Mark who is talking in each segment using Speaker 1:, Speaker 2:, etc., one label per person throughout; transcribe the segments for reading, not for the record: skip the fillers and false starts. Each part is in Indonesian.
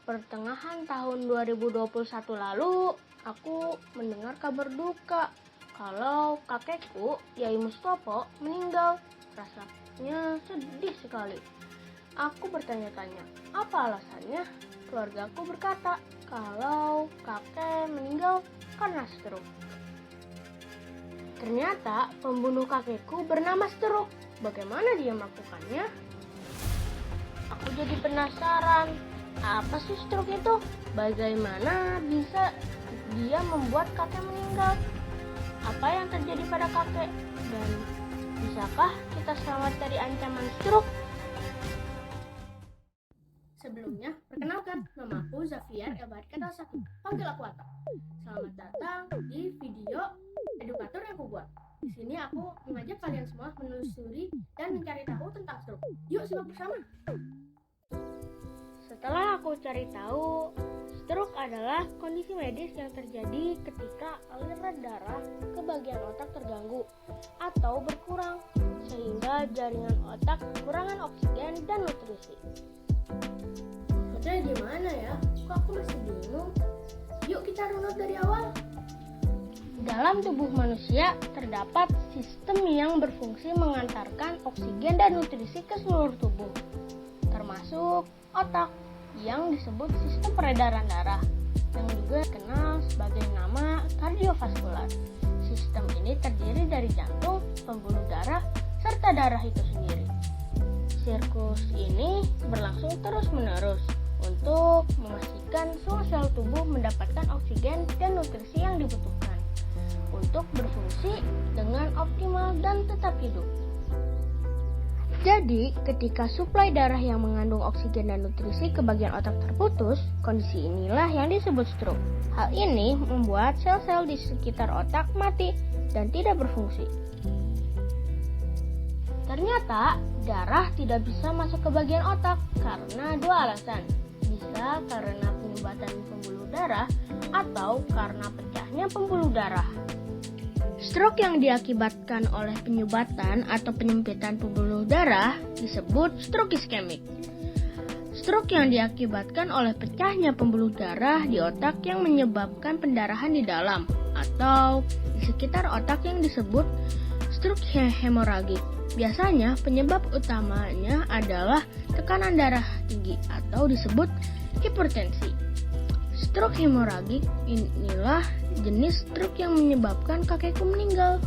Speaker 1: Pertengahan tahun 2021 lalu, aku mendengar kabar duka kalau kakekku, Yai Mustopo, meninggal. Rasanya sedih sekali. Aku bertanya-tanya, apa alasannya? Keluargaku berkata kalau kakek meninggal karena stroke. Ternyata pembunuh kakekku bernama stroke. Bagaimana dia melakukannya? Aku jadi penasaran. Apa sih stroke itu? Bagaimana bisa dia membuat kakek meninggal? Apa yang terjadi pada kakek? Dan bisakah kita selamat dari ancaman stroke? Sebelumnya, perkenalkan, nama aku Zafiar Elbari Ketalsaki. Panggil aku Atta. Selamat datang di video edukator yang aku buat. Di sini aku mengajak kalian semua menelusuri dan mencari tahu tentang stroke. Yuk simak bersama. Setelah aku cari tahu, stroke adalah kondisi medis yang terjadi ketika aliran darah ke bagian otak terganggu atau berkurang sehingga jaringan otak kekurangan oksigen dan nutrisi. Maksudnya gimana ya? Kok aku masih bingung? Yuk kita runut dari awal. Dalam tubuh manusia terdapat sistem yang berfungsi mengantarkan oksigen dan nutrisi ke seluruh tubuh, termasuk otak yang disebut sistem peredaran darah, yang juga dikenal sebagai nama kardiovaskular. Sistem ini terdiri dari jantung, pembuluh darah, serta darah itu sendiri. Siklus ini berlangsung terus-menerus untuk memastikan semua sel tubuh mendapatkan oksigen dan nutrisi yang dibutuhkan untuk berfungsi dengan optimal dan tetap hidup. Jadi, ketika suplai darah yang mengandung oksigen dan nutrisi ke bagian otak terputus, kondisi inilah yang disebut stroke. Hal ini membuat sel-sel di sekitar otak mati dan tidak berfungsi. Ternyata, darah tidak bisa masuk ke bagian otak karena dua alasan. Bisa karena penyumbatan pembuluh darah atau karena pecahnya pembuluh darah. Stroke yang diakibatkan oleh penyumbatan atau penyempitan pembuluh darah disebut stroke iskemik. Stroke yang diakibatkan oleh pecahnya pembuluh darah di otak yang menyebabkan pendarahan di dalam atau di sekitar otak yang disebut stroke hemoragik. Biasanya penyebab utamanya adalah tekanan darah tinggi atau disebut hipertensi. Stroke hemoragik inilah jenis stroke yang menyebabkan kakekku meninggal.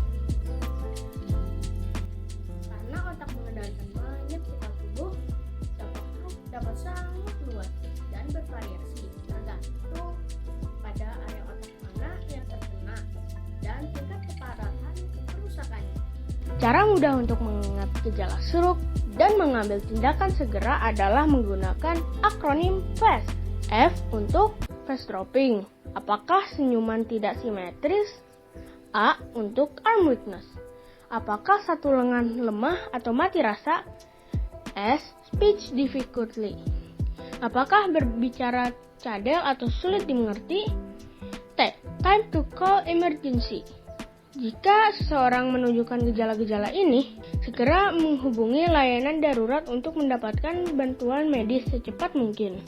Speaker 1: Karena otak mengendalikan banyak sistem tubuh, dampak stroke dapat sangat luas dan bervariasi tergantung pada area otak mana yang terkena dan tingkat keparahan kerusakannya. Cara mudah untuk mengingat gejala stroke dan mengambil tindakan segera adalah menggunakan akronim FAST. F untuk face dropping. Apakah senyuman tidak simetris? A untuk arm weakness. Apakah satu lengan lemah atau mati rasa? S. Speech difficulty. Apakah berbicara cadel atau sulit dimengerti? T. Time to call emergency. Jika seseorang menunjukkan gejala-gejala ini, segera menghubungi layanan darurat untuk mendapatkan bantuan medis secepat mungkin.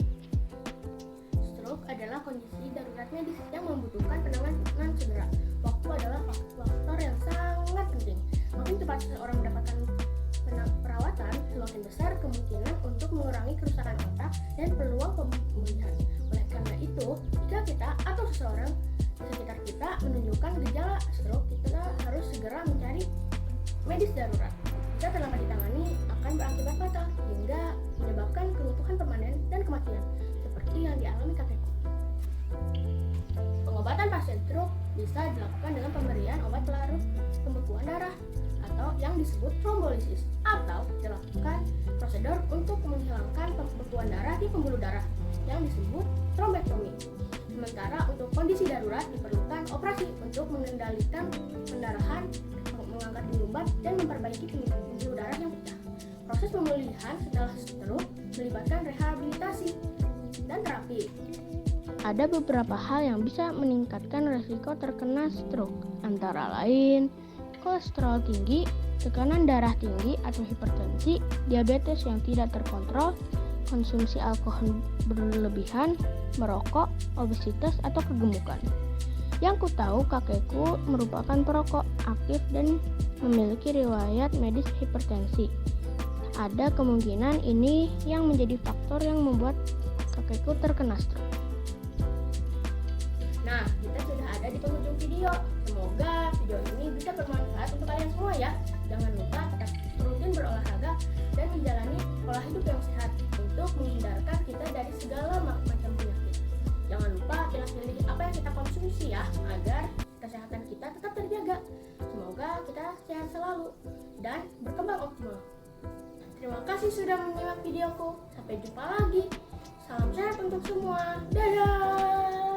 Speaker 1: Stroke adalah kondisi darurat medis yang membutuhkan penanganan segera. Waktu adalah faktor yang sangat penting. Makin cepat seseorang mendapatkan perawatan, semakin besar kemungkinan untuk mengurangi kerusakan otak dan peluang pemulihan. Oleh karena itu, jika kita atau seseorang sekitar kita menunjukkan gejala stroke, kita harus segera mencari medis darurat. Jika terlambat ditangani, akan berakibat fatal hingga menyebabkan kelumpuhan permanen dan kematian, seperti yang dialami kakekku. Pengobatan pasien stroke bisa dilakukan dengan pemberian obat pelarut pembekuan darah atau yang disebut trombolisis, atau dilakukan prosedur untuk menghilangkan pembekuan darah di pembuluh darah yang disebut trombektomi. Sementara untuk kondisi darurat diperlukan operasi untuk mengendalikan pendarahan, mengangkat penyumbat, dan memperbaiki pembuluh darah yang pecah. Proses pemulihan setelah stroke melibatkan rehabilitasi dan terapi. Ada beberapa hal yang bisa meningkatkan risiko terkena stroke, antara lain kolesterol tinggi, tekanan darah tinggi atau hipertensi, diabetes yang tidak terkontrol,
Speaker 2: konsumsi alkohol berlebihan, merokok, obesitas, atau kegemukan. Yang ku tahu kakekku merupakan perokok aktif dan memiliki riwayat medis hipertensi. Ada kemungkinan ini yang menjadi faktor yang membuat kakekku terkena stroke.
Speaker 1: Nah, kita sudah ada di penghujung video. Semoga video ini bisa bermanfaat untuk kalian semua ya. Jangan lupa tetap rutin berolahraga dan menjalani pola hidup yang sehat untuk menghindarkan kita dari segala macam penyakit. Jangan lupa pilih-pilih apa yang kita konsumsi ya, agar kesehatan kita tetap terjaga. Semoga kita sehat selalu dan berkembang optimal. Terima kasih sudah menyimak videoku. Sampai jumpa lagi. Salam sehat untuk semua. Dadah.